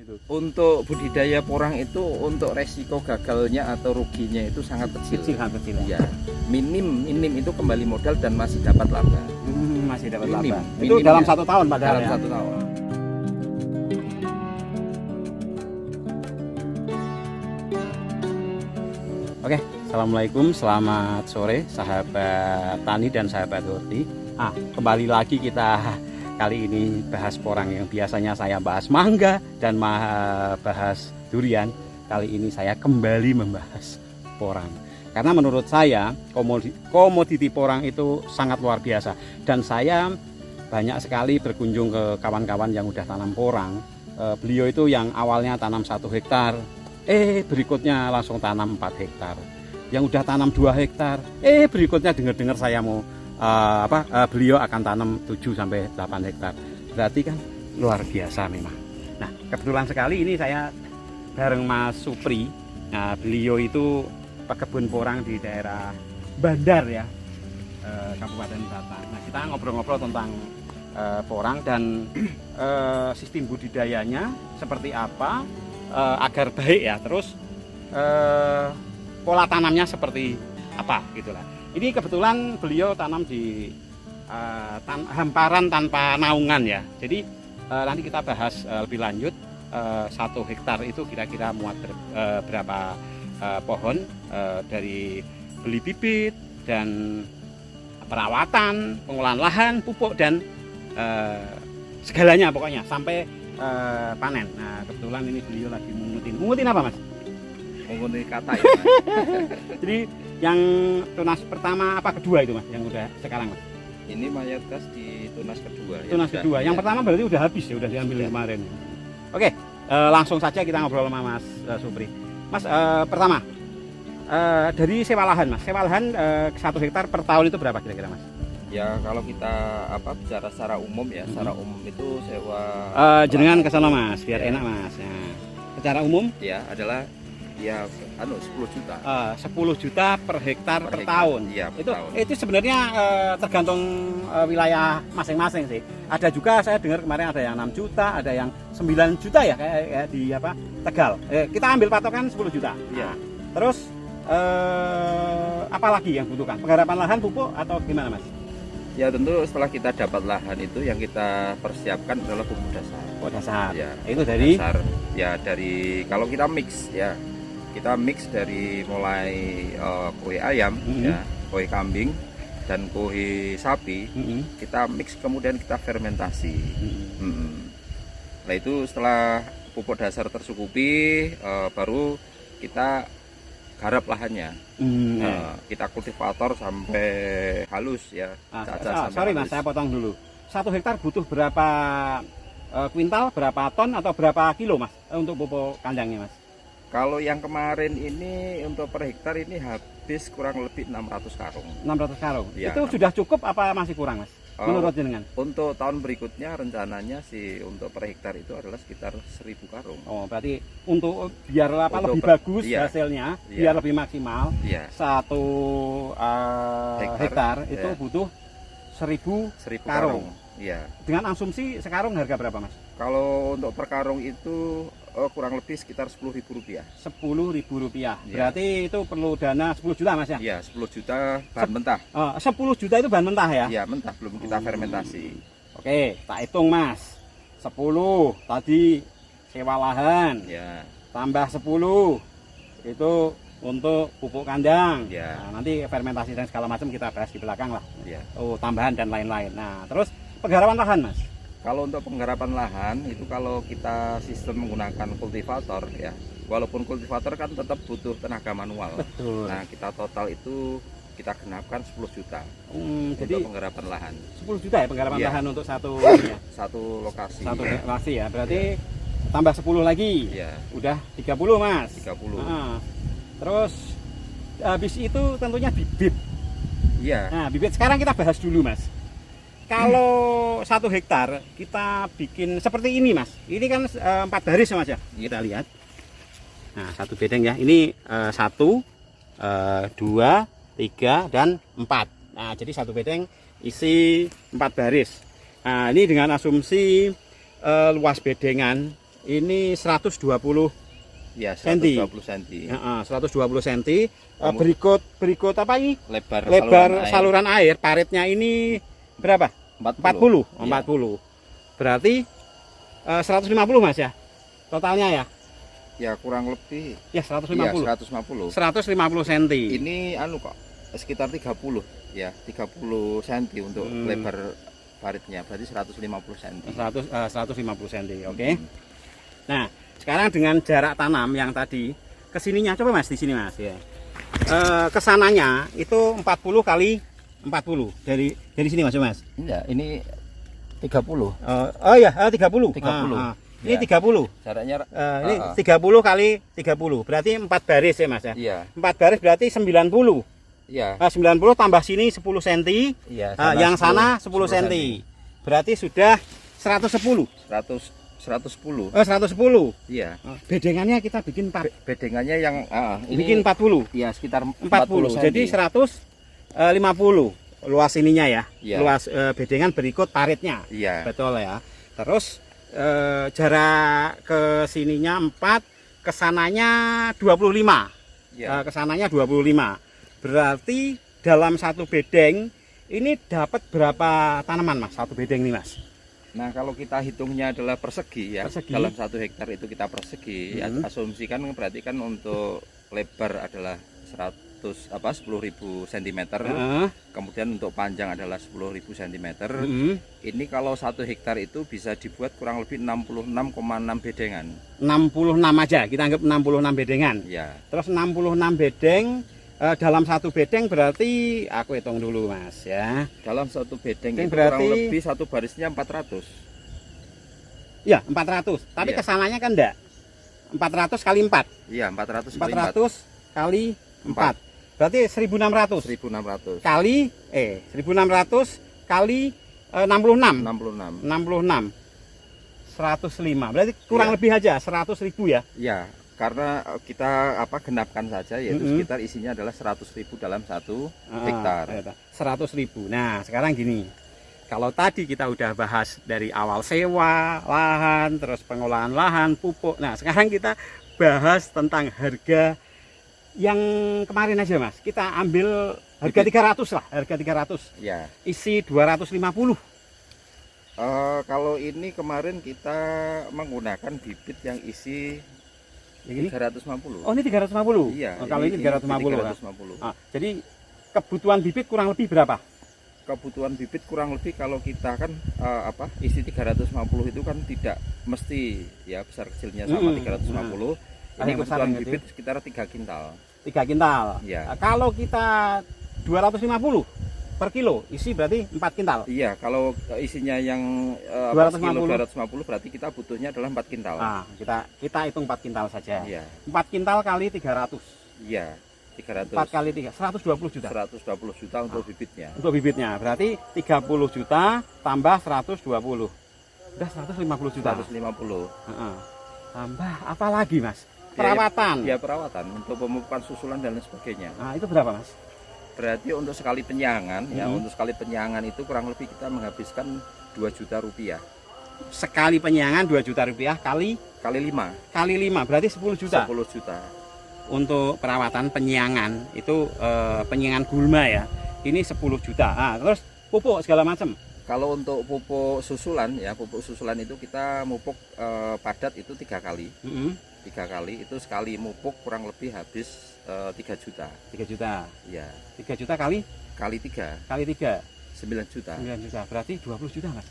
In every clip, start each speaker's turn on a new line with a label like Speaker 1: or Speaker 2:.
Speaker 1: itu?
Speaker 2: Untuk budidaya porang itu untuk resiko gagalnya atau ruginya itu sangat kecil.
Speaker 1: Sangat kecil
Speaker 2: ya. Minim itu kembali modal dan masih dapat laba.
Speaker 1: Masih dapat
Speaker 2: Minim,
Speaker 1: laba.
Speaker 2: minim
Speaker 1: Itu dalam
Speaker 2: ya.
Speaker 1: 1 tahun padahal
Speaker 2: Dalam
Speaker 1: ya?
Speaker 2: 1 tahun.
Speaker 1: Oke, assalamualaikum, selamat sore sahabat tani dan sahabat horti. Kembali lagi kita kali ini bahas porang. Yang biasanya saya bahas mangga dan bahas durian. Kali ini saya kembali membahas porang. Karena menurut saya komoditi porang itu sangat luar biasa. Dan saya banyak sekali berkunjung ke kawan-kawan yang udah tanam porang. Beliau itu yang awalnya tanam 1 hektar, berikutnya langsung tanam 4 hektar. Yang udah tanam 2 hektar, berikutnya dengar-dengar saya mau beliau akan tanam 7 sampai 8 hektar. Berarti kan luar biasa memang. Nah, kebetulan sekali ini saya bareng Mas Supri. Nah, beliau itu pekebun porang di daerah Bandar ya, Kabupaten Batang. Nah, kita ngobrol-ngobrol tentang porang dan sistem budidayanya seperti apa agar baik ya. Terus pola tanamnya seperti apa gitulah. Ini kebetulan beliau tanam di hamparan tanpa naungan ya. Jadi nanti kita bahas lebih lanjut 1 hektar itu kira-kira muat berapa pohon, dari beli bibit dan perawatan, pengolahan lahan, pupuk dan segalanya pokoknya sampai panen. Nah, kebetulan ini beliau lagi mengutin apa Mas?
Speaker 2: Mengutin kata ya.
Speaker 1: Jadi yang tunas pertama apa kedua itu Mas yang udah sekarang Mas?
Speaker 2: Ini mayoritas di tunas kedua.
Speaker 1: Tunas kedua. Yang pertama berarti udah habis ya, udah diambil kemarin. Oke, langsung saja kita ngobrol sama Mas Supri. Mas, pertama dari sewa lahan Mas. Sewa lahan 1 hektar per tahun itu berapa kira-kira Mas?
Speaker 2: Ya kalau kita bicara secara umum ya, secara umum itu sewa
Speaker 1: jenengan ke sana Mas, biar enak Mas. Nah, secara umum
Speaker 2: ya adalah 10 juta.
Speaker 1: 10 juta per hektar per tahun.
Speaker 2: Iya,
Speaker 1: itu sebenarnya tergantung wilayah masing-masing sih. Ada juga saya dengar kemarin ada yang 6 juta, ada yang 9 juta ya kayak di Tegal. Kita ambil patokan 10 juta.
Speaker 2: Iya.
Speaker 1: Terus apa lagi yang butuhkan? Penggarapan lahan, pupuk atau gimana Mas?
Speaker 2: Ya tentu setelah kita dapat lahan itu yang kita persiapkan adalah pupuk dasar.
Speaker 1: Pupuk dasar.
Speaker 2: Ya,
Speaker 1: itu dari
Speaker 2: dasar, ya dari kalau kita mix ya. Kita mix dari mulai kue ayam, ya, kue kambing dan kue sapi. Kita mix kemudian kita fermentasi. Nah itu setelah pupuk dasar tercukupi, baru kita garap lahannya. Kita kultivator sampai halus ya.
Speaker 1: Sorry Mas, saya potong dulu. 1 hektar butuh berapa kuintal, berapa ton atau berapa kilo Mas untuk pupuk kandangnya Mas?
Speaker 2: Kalau yang kemarin ini untuk per hektar ini habis kurang lebih 600 karung.
Speaker 1: 600 karung.
Speaker 2: Ya,
Speaker 1: itu sudah cukup apa masih kurang Mas? Menurut jenengan?
Speaker 2: Untuk tahun berikutnya rencananya sih untuk per hektar itu adalah sekitar 1000 karung.
Speaker 1: Berarti untuk biar lebih bagus hasilnya, biar lebih maksimal.
Speaker 2: 1
Speaker 1: hektar itu butuh 1000 karung.
Speaker 2: Iya.
Speaker 1: Dengan asumsi sekarung harga berapa Mas?
Speaker 2: Kalau untuk per karung itu kurang lebih sekitar Rp10.000.
Speaker 1: Rp10.000. Berarti itu perlu dana 10 juta Mas ya?
Speaker 2: Iya, 10 juta bahan mentah.
Speaker 1: 10 juta itu bahan mentah ya?
Speaker 2: Iya, mentah, belum kita fermentasi.
Speaker 1: Oke, tak hitung Mas. 10 tadi sewa lahan.
Speaker 2: Ya.
Speaker 1: Tambah 10 itu untuk pupuk kandang.
Speaker 2: Ya.
Speaker 1: Nah, nanti fermentasi dan segala macam kita bahas di belakang lah.
Speaker 2: Ya.
Speaker 1: Tambahan dan lain-lain. Nah, terus penggarapan lahan Mas?
Speaker 2: Kalau untuk penggarapan lahan itu kalau kita sistem menggunakan kultivator ya, walaupun kultivator kan tetap butuh tenaga manual.
Speaker 1: Betul.
Speaker 2: Nah kita total itu kita genapkan 10 juta
Speaker 1: jadi
Speaker 2: untuk penggarapan lahan.
Speaker 1: 10 juta ya penggarapan lahan untuk satu
Speaker 2: lokasi.
Speaker 1: Satu lokasi ya, berarti tambah 10 lagi.
Speaker 2: Ya.
Speaker 1: Udah 30 Mas.
Speaker 2: 30.
Speaker 1: Terus habis itu tentunya bibit.
Speaker 2: Iya.
Speaker 1: Nah bibit sekarang kita bahas dulu Mas. Kalau 1 hektar kita bikin seperti ini Mas. Ini kan 4 baris Mas ya. Kita lihat. Nah 1 bedeng ya. Ini 1, 2, 3 dan 4. Nah jadi 1 bedeng isi 4 baris. Nah ini dengan asumsi luas bedengan ini 120
Speaker 2: Ya,
Speaker 1: Senti.
Speaker 2: 120 cm.
Speaker 1: 120 cm. Berikut apa ini?
Speaker 2: Lebar
Speaker 1: saluran air. Paritnya ini berapa? 40. 40.
Speaker 2: Iya.
Speaker 1: Berarti 150 Mas ya. Totalnya ya.
Speaker 2: Ya kurang lebih.
Speaker 1: Ya 150.
Speaker 2: Ya, 150.
Speaker 1: 150 cm.
Speaker 2: Ini anu kok sekitar 30 ya, 30 cm untuk lebar paritnya. Berarti 150 cm.
Speaker 1: 150 cm. Oke. Nah, sekarang dengan jarak tanam yang tadi kesininya coba Mas di sini Mas ya. Kesananya itu 40 kali 40 dari sini Mas.
Speaker 2: Enggak, ini 30.
Speaker 1: Oh ya, 30.
Speaker 2: 30.
Speaker 1: Ini
Speaker 2: Ya.
Speaker 1: 30.
Speaker 2: Jaraknya
Speaker 1: Ini 30 kali 30. Berarti 4 baris ya Mas ya.
Speaker 2: iya.
Speaker 1: 4 baris berarti 90.
Speaker 2: Iya.
Speaker 1: 90 tambah sini 10 cm.
Speaker 2: Iya,
Speaker 1: Yang sana 10 cm. Berarti sudah 110.
Speaker 2: 110.
Speaker 1: 110.
Speaker 2: Iya.
Speaker 1: Bedengannya kita bikin 4.
Speaker 2: Bedengannya yang ini
Speaker 1: Bikin 40.
Speaker 2: ya sekitar
Speaker 1: 40.
Speaker 2: cm.
Speaker 1: Jadi 150 luas ininya ya.
Speaker 2: Iya.
Speaker 1: Luas bedengan berikut paritnya.
Speaker 2: Iya.
Speaker 1: Betul ya. Terus jarak ke sininya 4, kesananya 25.
Speaker 2: Iya.
Speaker 1: Kesananya 25. Berarti dalam satu bedeng ini dapat berapa tanaman Mas? Satu bedeng nih Mas.
Speaker 2: Nah, kalau kita hitungnya adalah persegi ya,
Speaker 1: Persegi.
Speaker 2: dalam 1 hektar itu kita persegi, asumsikan berarti kan untuk lebar adalah 10.000 cm, kemudian untuk panjang adalah 10.000 cm. Ini kalau 1 hektar itu bisa dibuat kurang lebih 66,6 bedengan.
Speaker 1: 66 aja, kita anggap 66 bedengan.
Speaker 2: Ya.
Speaker 1: Terus 66 bedeng dalam satu bedeng berarti aku hitung dulu Mas ya.
Speaker 2: Dalam satu bedeng
Speaker 1: Ini
Speaker 2: itu
Speaker 1: berarti
Speaker 2: kurang lebih satu barisnya 400.
Speaker 1: Ya, 400. Tapi
Speaker 2: Iya.
Speaker 1: kesananya kan enggak. 400 kali 4.
Speaker 2: Iya, 400 kali
Speaker 1: 400 kali 4. Berarti 1600
Speaker 2: 1600.
Speaker 1: kali 1600 kali 66.
Speaker 2: 66.
Speaker 1: 66. 105. Berarti kurang
Speaker 2: Iya.
Speaker 1: lebih aja 100.000 ya.
Speaker 2: Ya, karena kita genapkan saja yaitu sekitar isinya adalah 100.000 dalam 1 hektar.
Speaker 1: 100.000. Nah, sekarang gini. Kalau tadi kita udah bahas dari awal sewa lahan, terus pengolahan lahan, pupuk. Nah, sekarang kita bahas tentang harga yang kemarin aja Mas. Kita ambil harga 300 lah, harga 300.
Speaker 2: Ya.
Speaker 1: Isi 250.
Speaker 2: Kalau ini kemarin kita menggunakan bibit yang isi
Speaker 1: Yang ini?
Speaker 2: 350.
Speaker 1: Oh, ini 350.
Speaker 2: Iya.
Speaker 1: Kalau ini 350.
Speaker 2: 350.
Speaker 1: Jadi kebutuhan bibit kurang lebih berapa?
Speaker 2: Kebutuhan bibit kurang lebih kalau kita kan isi 350 itu kan tidak mesti ya besar kecilnya sama 350. Ini kebutuhan bibit sekitar 3 kintal.
Speaker 1: 3 kintal.
Speaker 2: Ya.
Speaker 1: Kalau kita 250 per kilo isi berarti 4 kintal.
Speaker 2: Iya, kalau isinya yang 250 berarti kita butuhnya adalah 4 kintal.
Speaker 1: Nah, kita hitung 4 kintal saja.
Speaker 2: Iya.
Speaker 1: 4 kintal kali 300.
Speaker 2: Iya, 300.
Speaker 1: 4 kali 3, 120 juta.
Speaker 2: 120 juta untuk bibitnya.
Speaker 1: Untuk bibitnya berarti 30 juta tambah 120. Udah 150 juta.
Speaker 2: 150.
Speaker 1: Tambah apa lagi Mas? Perawatan.
Speaker 2: Ya, perawatan untuk pemupukan susulan dan lain sebagainya.
Speaker 1: Nah, itu berapa Mas?
Speaker 2: Berarti untuk sekali penyangan ya, untuk sekali penyangan itu kurang lebih kita menghabiskan 2 juta rupiah.
Speaker 1: Sekali penyangan 2 juta rupiah kali
Speaker 2: 5
Speaker 1: kali 5 berarti 10 juta.
Speaker 2: 10 juta.
Speaker 1: Untuk perawatan penyiangan itu penyiangan gulma ya. Ini 10 juta. Nah, terus pupuk segala macam.
Speaker 2: Kalau untuk pupuk susulan ya, pupuk susulan itu kita mupuk padat itu 3 kali. 3 kali itu sekali mupuk kurang lebih habis 3 juta.
Speaker 1: 3 juta.
Speaker 2: Ya.
Speaker 1: 3 juta kali
Speaker 2: 3
Speaker 1: kali 3
Speaker 2: 9 juta.
Speaker 1: 9 juta. Berarti 20 juta Mas.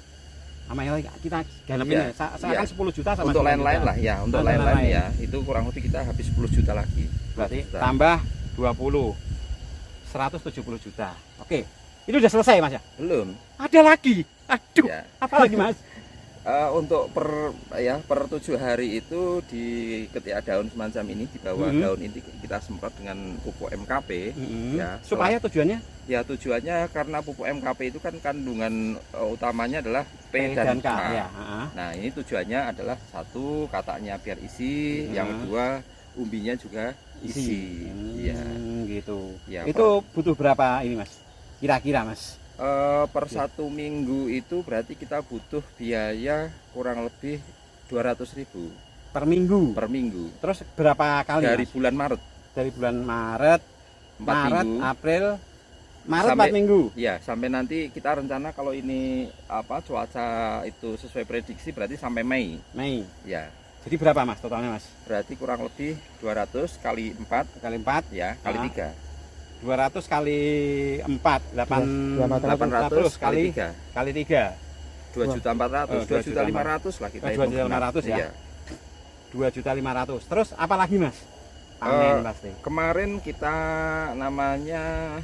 Speaker 1: Sama yang lain kita ganapin ya. Seakan 10 juta sama
Speaker 2: untuk
Speaker 1: 9
Speaker 2: lain-lain
Speaker 1: juta.
Speaker 2: lah ya, untuk lain-lain ya. Itu kurang lebih kita habis 10 juta lagi.
Speaker 1: Berarti
Speaker 2: juta.
Speaker 1: tambah 20 170 juta. Oke. Itu udah selesai Mas ya?
Speaker 2: Belum.
Speaker 1: Ada lagi. Aduh.
Speaker 2: Ya.
Speaker 1: Apa lagi Mas?
Speaker 2: Untuk per 7 hari itu di ketika daun semacam ini di bawah daun ini kita semprot dengan pupuk MKP ya.
Speaker 1: Supaya tujuannya?
Speaker 2: Ya tujuannya karena pupuk MKP itu kan kandungan utamanya adalah P dan K.
Speaker 1: Ya.
Speaker 2: Nah, ini tujuannya adalah satu kataknya biar isi, yang kedua umbinya juga isi. Ya.
Speaker 1: Gitu.
Speaker 2: Ya,
Speaker 1: itu butuh berapa ini Mas? Kira-kira Mas?
Speaker 2: Per 1 minggu itu berarti kita butuh biaya kurang lebih 200.000
Speaker 1: per minggu.
Speaker 2: per minggu.
Speaker 1: Terus berapa kali?
Speaker 2: Dari
Speaker 1: Mas?
Speaker 2: bulan Maret.
Speaker 1: Dari bulan Maret,
Speaker 2: 4 minggu.
Speaker 1: April, Maret
Speaker 2: Sampai-
Speaker 1: 4 minggu.
Speaker 2: Ya, sampai nanti kita rencana kalau ini cuaca itu sesuai prediksi berarti sampai Mei.
Speaker 1: Mei.
Speaker 2: Ya,
Speaker 1: Jadi berapa Mas totalnya Mas?
Speaker 2: berarti kurang lebih 200 kali 4
Speaker 1: Kali 4,
Speaker 2: ya, kali 3.
Speaker 1: 200 kali 4,
Speaker 2: 800 kali 3.
Speaker 1: kali 3.
Speaker 2: 2.400.000, 2.500.000 lah kita hitung.
Speaker 1: 2.500.000 ya.
Speaker 2: Iya.
Speaker 1: 2.500.000. Terus apa lagi Mas? Panen pasti.
Speaker 2: Kemarin kita namanya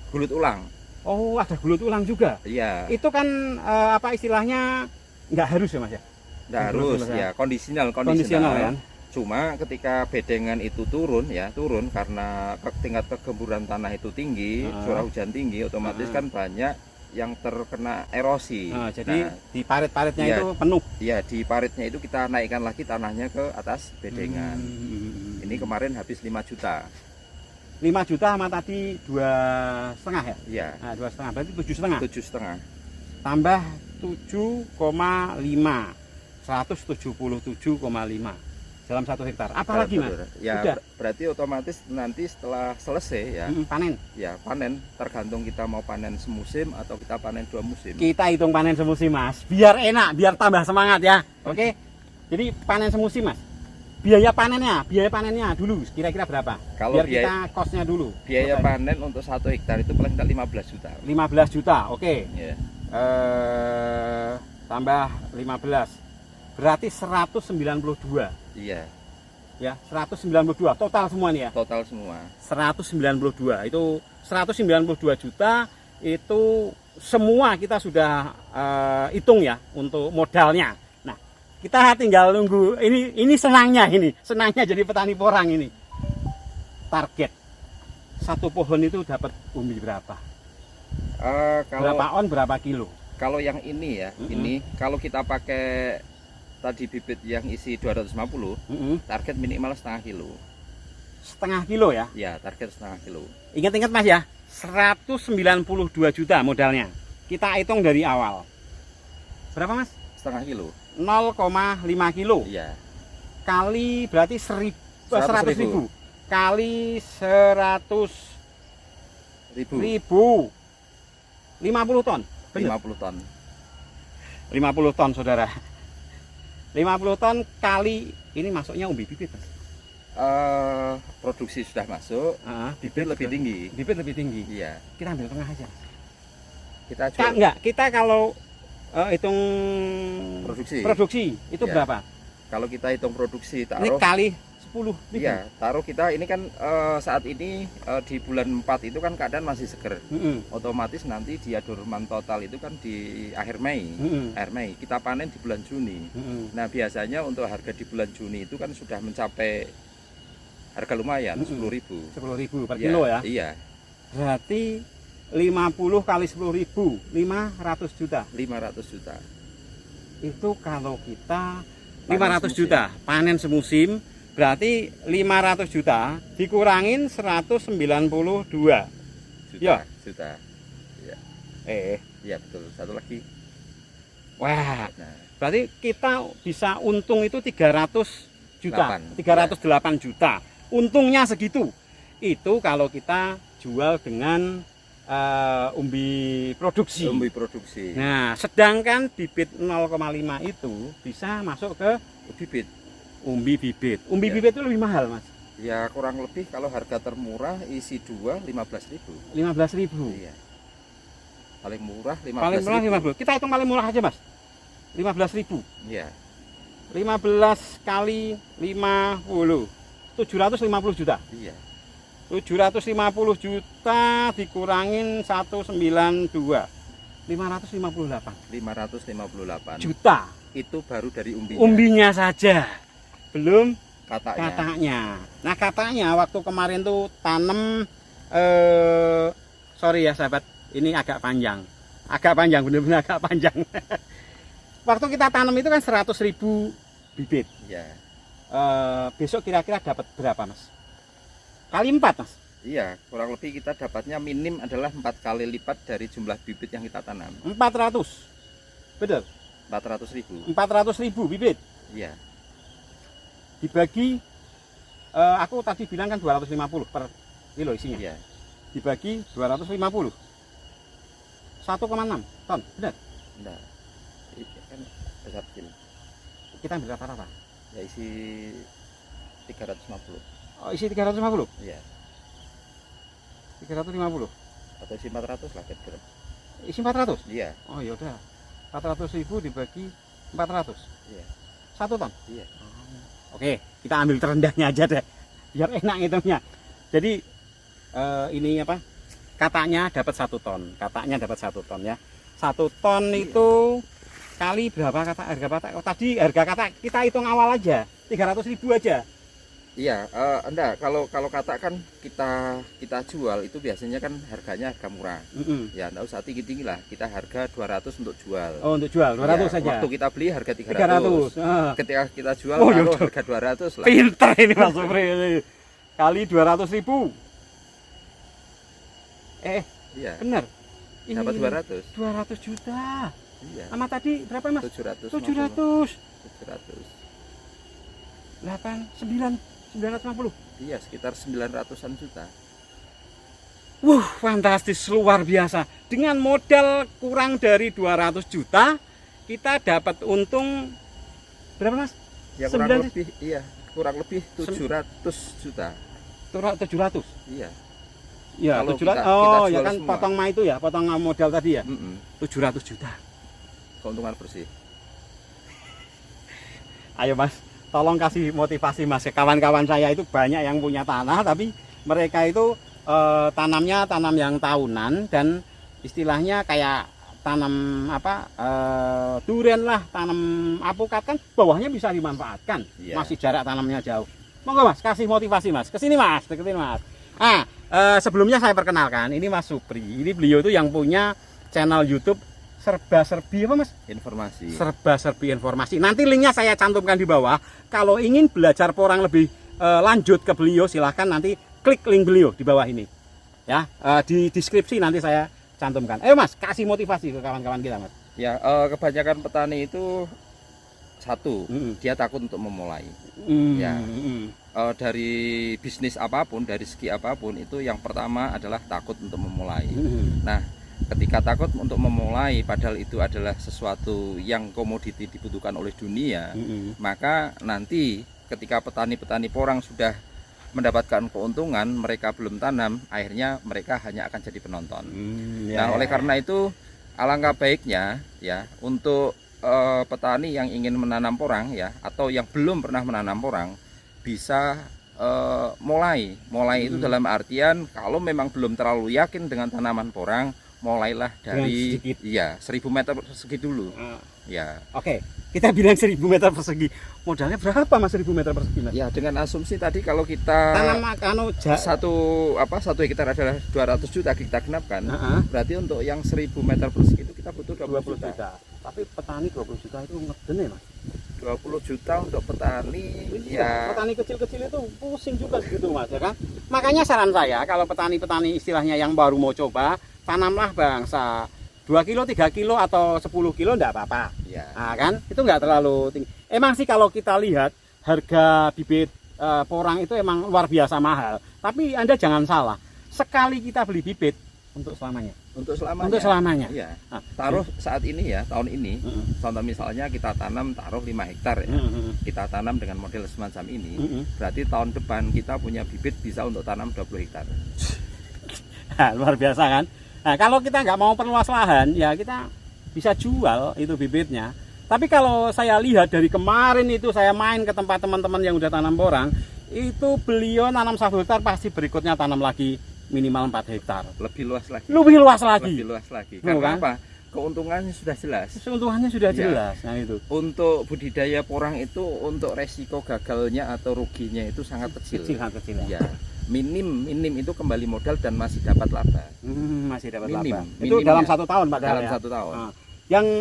Speaker 2: gulut ulang.
Speaker 1: Oh, ada gulut ulang juga.
Speaker 2: Iya.
Speaker 1: Itu kan apa istilahnya nggak harus ya Mas ya?
Speaker 2: Nggak harus ya, kondisional
Speaker 1: Kondisional kan?
Speaker 2: Cuma ketika bedengan itu turun karena tingkat kegemburan tanah itu tinggi, curah hujan tinggi, otomatis kan banyak yang terkena erosi.
Speaker 1: Jadi
Speaker 2: Nah,
Speaker 1: di parit-paritnya
Speaker 2: iya.
Speaker 1: itu penuh.
Speaker 2: ya di paritnya itu kita naikkan lagi tanahnya ke atas bedengan. Ini kemarin habis 5 juta.
Speaker 1: 5 juta sama tadi 2,5 ya?
Speaker 2: Iya,
Speaker 1: Nah, 2,5 berarti 7,5.
Speaker 2: 7,5.
Speaker 1: Tambah 7,5. 177,5 dalam 1 hektar. Apalagi Mas?
Speaker 2: Ya,
Speaker 1: Udah.
Speaker 2: berarti otomatis nanti setelah selesai ya,
Speaker 1: Panen.
Speaker 2: ya panen, tergantung kita mau panen semusim atau kita panen 2 musim.
Speaker 1: Kita hitung panen semusim Mas, biar enak, biar tambah semangat ya. Oke. Jadi panen semusim Mas. Biaya panennya dulu kira-kira berapa?
Speaker 2: Kalau
Speaker 1: Biar kita kosnya dulu.
Speaker 2: biaya
Speaker 1: Oke.
Speaker 2: panen untuk 1 hektar itu paling tidak 15 juta.
Speaker 1: 15 juta. Oke.
Speaker 2: Ya.
Speaker 1: Tambah 15. Berarti 192.
Speaker 2: Iya,
Speaker 1: Ya, 192 total semua nih ya.
Speaker 2: total semua.
Speaker 1: 192. Itu 192 juta itu semua kita sudah hitung ya untuk modalnya. Nah, kita tinggal nunggu ini senangnya jadi petani porang ini. Target satu pohon itu dapat umbi berapa?
Speaker 2: Kalau
Speaker 1: Berapa on berapa kilo?
Speaker 2: kalau yang ini ya, ini kalau kita pakai tadi bibit yang isi 250, target minimal setengah kilo.
Speaker 1: Setengah kilo ya.
Speaker 2: Ya, target setengah kilo.
Speaker 1: Ingat-ingat Mas ya, 192 juta modalnya. Kita hitung dari awal. Berapa Mas?
Speaker 2: Setengah kilo.
Speaker 1: 0,5 kilo.
Speaker 2: Iya.
Speaker 1: Kali berarti 100
Speaker 2: 100.000.
Speaker 1: ribu. Kali 100
Speaker 2: Ribu.
Speaker 1: ribu. 50 ton. Bener?
Speaker 2: 50 ton.
Speaker 1: 50 ton saudara. 50 ton kali ini masuknya umbi bibit Mas.
Speaker 2: Produksi sudah masuk, bibit lebih tinggi.
Speaker 1: Bibit lebih tinggi.
Speaker 2: Iya.
Speaker 1: Kita ambil tengah aja.
Speaker 2: Kita jual
Speaker 1: Kita kalau hitung produksi itu
Speaker 2: Iya.
Speaker 1: berapa?
Speaker 2: kalau kita hitung produksi
Speaker 1: Ini
Speaker 2: taruh
Speaker 1: kali 10 ribu.
Speaker 2: iya, taruh kita ini kan saat ini di bulan 4 itu kan keadaan masih seger. Otomatis nanti dia dorman total itu kan di akhir Mei. Akhir Mei. Kita panen di bulan Juni. Nah, biasanya untuk harga di bulan Juni itu kan sudah mencapai harga lumayan 10.000.
Speaker 1: 10.000 per
Speaker 2: Iya,
Speaker 1: kilo ya.
Speaker 2: Iya,
Speaker 1: Berarti 50 kali 10.000, 500 juta.
Speaker 2: 500 juta.
Speaker 1: Itu kalau kita
Speaker 2: Panen
Speaker 1: 500
Speaker 2: semusim.
Speaker 1: juta panen semusim, berarti 500 juta dikurangin 192. Ya.
Speaker 2: Juta. Iya, betul. Satu lagi.
Speaker 1: Wah,
Speaker 2: Nah,
Speaker 1: berarti kita bisa untung itu 300 juta. 308 juta. Untungnya segitu. Itu kalau kita jual dengan umbi produksi.
Speaker 2: umbi produksi.
Speaker 1: Nah, sedangkan bibit 0,5 itu bisa masuk ke
Speaker 2: Bibit.
Speaker 1: umbi bibit. Umbi
Speaker 2: Ya.
Speaker 1: bibit itu lebih mahal, Mas.
Speaker 2: Ya, kurang lebih kalau harga termurah isi 2 15.000.
Speaker 1: 15.000.
Speaker 2: Iya. Paling murah 15.000.
Speaker 1: Paling murah 50. Kita hitung paling murah aja, Mas. 15.000.
Speaker 2: Iya.
Speaker 1: 15 kali 50. 750 juta.
Speaker 2: Iya.
Speaker 1: 750 juta dikurangin 192. 558
Speaker 2: 558.
Speaker 1: juta.
Speaker 2: Itu baru dari umbinya.
Speaker 1: Umbinya saja. Belum
Speaker 2: Katanya.
Speaker 1: katanya. Nah, katanya waktu kemarin tuh tanam sorry ya sahabat, ini agak panjang. Agak panjang, bener-bener agak panjang. Waktu kita tanam itu kan 100.000 bibit.
Speaker 2: Iya.
Speaker 1: Besok kira-kira dapat berapa, Mas? Kali 4, Mas.
Speaker 2: Iya, kurang lebih kita dapatnya minim adalah 4 kali lipat dari jumlah bibit yang kita tanam.
Speaker 1: 400. Betul.
Speaker 2: 400.000.
Speaker 1: 400.000 bibit.
Speaker 2: Iya.
Speaker 1: Dibagi aku tadi bilang kan 250 per kilo isinya.
Speaker 2: Iya.
Speaker 1: Dibagi 250. 1,6 ton, benar?
Speaker 2: Enggak. Ini kan besar kecil.
Speaker 1: Kita ambil rata-rata.
Speaker 2: Ya isi 350.
Speaker 1: Oh, isi 350.
Speaker 2: Iya.
Speaker 1: 350.
Speaker 2: Atau isi 400 lah kira-kira.
Speaker 1: Isi 400.
Speaker 2: Iya.
Speaker 1: Oh, ya udah. 400.000 dibagi 400.
Speaker 2: Iya.
Speaker 1: 1 ton.
Speaker 2: Iya.
Speaker 1: Oke, kita ambil terendahnya aja deh. Biar enak ngitungnya. Jadi ini apa? Katanya dapat 1 ton. Katanya dapat 1 ton ya. 1 ton itu kali berapa kata harga kata? Oh, tadi harga kata kita hitung awal aja. 300.000 aja.
Speaker 2: Iya, enggak, kalau katakan kita jual itu biasanya kan harganya harga murah. Ya, enggak usah tinggi-tinggi lah. Kita harga 200 untuk jual.
Speaker 1: Oh, untuk jual 200
Speaker 2: ya,
Speaker 1: saja.
Speaker 2: Waktu kita beli harga 300.
Speaker 1: 300.
Speaker 2: Ketika kita jual
Speaker 1: Oh,
Speaker 2: taruh
Speaker 1: yaudah.
Speaker 2: harga 200 lah.
Speaker 1: Pintar ini Mas Supri ini. Kali 200.000.
Speaker 2: Iya.
Speaker 1: Benar.
Speaker 2: Dapat 200.
Speaker 1: 200 juta.
Speaker 2: Iya.
Speaker 1: Sama tadi berapa Mas?
Speaker 2: 700.
Speaker 1: 700.
Speaker 2: 700.
Speaker 1: 950.
Speaker 2: Iya, sekitar 900-an juta.
Speaker 1: Fantastis, luar biasa. Dengan modal kurang dari 200 juta, kita dapat untung berapa Mas?
Speaker 2: Ya kurang lebih 700 juta.
Speaker 1: 700.
Speaker 2: Iya.
Speaker 1: Ya,
Speaker 2: Kalau
Speaker 1: 700.
Speaker 2: kita
Speaker 1: Oh, ya
Speaker 2: jual
Speaker 1: kan
Speaker 2: semua.
Speaker 1: potong itu ya, potong modal tadi ya. 700 juta.
Speaker 2: Keuntungan bersih.
Speaker 1: Ayo Mas, tolong kasih motivasi Mas. Kawan-kawan saya itu banyak yang punya tanah, tapi mereka itu tanamnya tanam yang tahunan dan istilahnya kayak tanam apa durian lah, tanam apukat kan bawahnya bisa dimanfaatkan.
Speaker 2: Iya.
Speaker 1: Masih jarak tanamnya jauh. Monggo Mas, kasih motivasi Mas. Kesini Mas, deketin Mas. Sebelumnya saya perkenalkan, ini Mas Supri. Ini beliau itu yang punya channel YouTube serba-serbi apa Mas?
Speaker 2: Informasi.
Speaker 1: Serba-serbi informasi. Nanti linknya saya cantumkan di bawah. Kalau ingin belajar porang lebih lanjut ke beliau, silahkan nanti klik link beliau di bawah ini. Ya, di deskripsi nanti saya cantumkan. Ayo Mas, kasih motivasi ke kawan-kawan kita Mas.
Speaker 2: Ya, kebanyakan petani itu satu, dia takut untuk memulai. Ya. Dari bisnis apapun, dari segi apapun itu yang pertama adalah takut untuk memulai. Nah, ketika takut untuk memulai padahal itu adalah sesuatu yang komoditi dibutuhkan oleh dunia, maka nanti ketika petani-petani porang sudah mendapatkan keuntungan, mereka belum tanam, akhirnya mereka hanya akan jadi penonton. Nah, oleh karena itu alangkah baiknya ya untuk petani yang ingin menanam porang ya, atau yang belum pernah menanam porang bisa mulai itu dalam artian kalau memang belum terlalu yakin dengan tanaman porang, mulailah dari 1000 meter persegi dulu. Ya.
Speaker 1: Oke, kita bilang 1000 meter persegi. Modalnya berapa Mas 1000 meter persegi Mas?
Speaker 2: Ya, dengan asumsi tadi kalau kita
Speaker 1: tanam
Speaker 2: satu hektar adalah 200 juta kita genapkan, berarti untuk yang 1000 meter persegi itu kita butuh 20 juta.
Speaker 1: Tapi petani 20 juta itu ngeden ya Mas?
Speaker 2: 20 juta untuk petani ya.
Speaker 1: Petani kecil-kecil itu pusing juga segitu Mas ya kan. Makanya saran saya kalau petani-petani istilahnya yang baru mau coba, tanamlah bangsa 2 kilo, 3 kilo atau 10 kilo enggak apa-apa.
Speaker 2: Ya.
Speaker 1: Nah, kan itu enggak terlalu tinggi. Emang sih kalau kita lihat harga bibit porang itu emang luar biasa mahal. Tapi Anda jangan salah. Sekali kita beli bibit untuk selamanya.
Speaker 2: Untuk selamanya.
Speaker 1: Untuk selamanya.
Speaker 2: Iya. Taruh saat ini ya, tahun ini. Contoh misalnya kita tanam taruh 5 hektar ya. Kita tanam dengan model semacam ini. Berarti tahun depan kita punya bibit bisa untuk tanam 20 hektar.
Speaker 1: Nah, luar biasa kan. Nah, kalau kita nggak mau perluas lahan, ya kita bisa jual itu bibitnya. Tapi kalau saya lihat dari kemarin itu saya main ke tempat teman-teman yang udah tanam porang, itu beliau nanam 1 hektar pasti berikutnya tanam lagi minimal 4 hektar.
Speaker 2: Lebih luas lagi.
Speaker 1: Lebih luas lagi.
Speaker 2: Lebih luas lagi. Karena
Speaker 1: kan?
Speaker 2: apa? Keuntungannya sudah jelas.
Speaker 1: Keuntungannya sudah jelas. Nah itu.
Speaker 2: Untuk budidaya porang itu untuk resiko gagalnya atau ruginya itu sangat kecil.
Speaker 1: Sangat kecil.
Speaker 2: Ya. Minim itu kembali modal dan masih dapat laba.
Speaker 1: Masih dapat laba. Itu
Speaker 2: Minimnya,
Speaker 1: dalam 1 tahun Pak.
Speaker 2: Dalam
Speaker 1: ya?
Speaker 2: 1 tahun.
Speaker 1: Nah,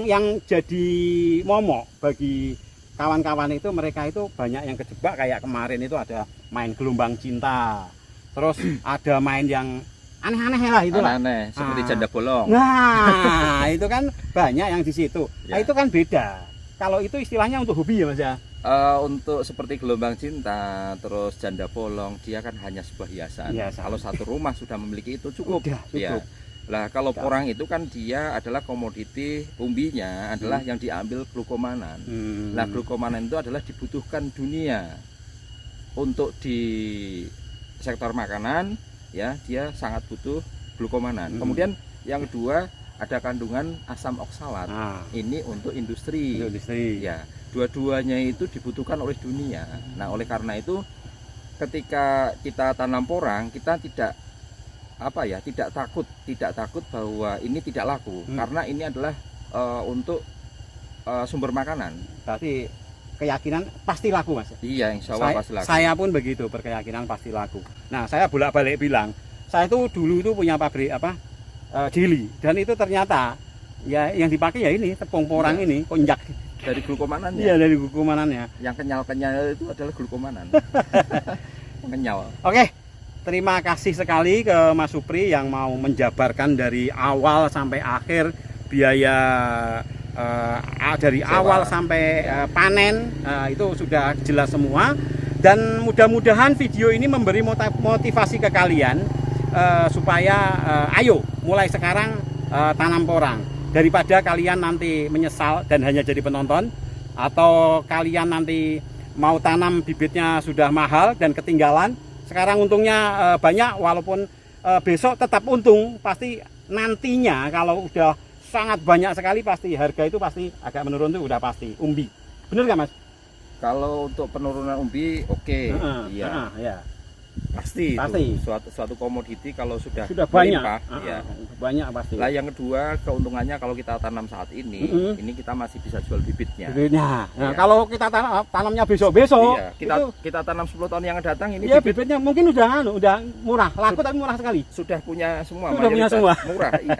Speaker 1: yang jadi momok bagi kawan-kawan itu, mereka itu banyak yang kejebak kayak kemarin itu ada main gelombang cinta. Terus ada main yang aneh-aneh lah itu lah.
Speaker 2: Aneh, seperti janda bolong.
Speaker 1: Nah, itu kan banyak yang di situ. Nah,
Speaker 2: Ya.
Speaker 1: itu kan beda. Kalau itu istilahnya untuk hobi ya Mas ya.
Speaker 2: Untuk seperti gelombang cinta, terus janda bolong, dia kan hanya sebuah hiasan.
Speaker 1: Hiasan.
Speaker 2: Kalau satu rumah sudah memiliki itu cukup.
Speaker 1: Udah,
Speaker 2: Ya.
Speaker 1: cukup.
Speaker 2: Lah kalau
Speaker 1: Udah.
Speaker 2: porang itu kan dia adalah komoditi, umbinya adalah yang diambil glukomanan. Nah, glukomanan itu adalah dibutuhkan dunia untuk di sektor makanan, ya dia sangat butuh glukomanan. Kemudian yang kedua ada kandungan asam oksalat.
Speaker 1: Nah,
Speaker 2: Ini untuk industri.
Speaker 1: industri.
Speaker 2: Ya, dua-duanya itu dibutuhkan oleh dunia. Nah, oleh karena itu ketika kita tanam porang, kita tidak takut bahwa ini tidak laku, karena ini adalah untuk sumber makanan.
Speaker 1: Berarti keyakinan pasti laku Mas.
Speaker 2: Iya, insya Allah pasti laku.
Speaker 1: Saya pun begitu, berkeyakinan pasti laku. Nah, saya bolak-balik bilang, saya itu dulu itu punya pabrik jeli, dan itu ternyata ya yang dipakai ya ini tepung porang ini konjak
Speaker 2: Dari glukomanannya.
Speaker 1: iya dari glukomanannya.
Speaker 2: Yang kenyal-kenyal itu adalah glukomanan. Kenyal.
Speaker 1: Oke, terima kasih sekali ke Mas Supri yang mau menjabarkan dari awal sampai akhir biaya dari
Speaker 2: Sewa.
Speaker 1: awal sampai panen, itu sudah jelas semua. Dan mudah-mudahan video ini memberi motivasi ke kalian supaya ayo mulai sekarang tanam porang, daripada kalian nanti menyesal dan hanya jadi penonton, atau kalian nanti mau tanam bibitnya sudah mahal dan ketinggalan. Sekarang untungnya banyak, walaupun besok tetap untung, pasti nantinya kalau udah sangat banyak sekali pasti harga itu pasti agak menurun, tuh udah pasti. Umbi bener nggak Mas?
Speaker 2: Kalau untuk penurunan umbi, oke, iya,
Speaker 1: Ya.
Speaker 2: pasti.
Speaker 1: Pasti.
Speaker 2: Itu suatu komoditi kalau sudah
Speaker 1: Banyak,
Speaker 2: melimpah, ya.
Speaker 1: banyak pasti.
Speaker 2: Lah yang kedua, keuntungannya kalau kita tanam saat ini, ini kita masih bisa jual bibitnya.
Speaker 1: Bibitnya. Nah,
Speaker 2: Iya.
Speaker 1: kalau kita tanamnya besok-besok,
Speaker 2: Iya, kita tanam 10 tahun yang akan datang ini
Speaker 1: ya
Speaker 2: bibit
Speaker 1: bibitnya mungkin udah murah, laku tapi murah sekali.
Speaker 2: sudah punya semua.
Speaker 1: Sudah punya
Speaker 2: mayoritas.
Speaker 1: semua.
Speaker 2: Murah, iya.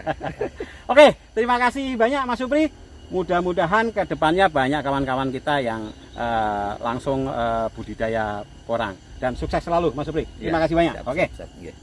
Speaker 1: Oke, terima kasih banyak Mas Supri. Mudah-mudahan ke depannya banyak kawan-kawan kita yang langsung budidaya porang. Dan sukses selalu Mas Supri. Terima
Speaker 2: Iya,
Speaker 1: kasih banyak.
Speaker 2: siap,
Speaker 1: Oke.
Speaker 2: siap, siap. Iya.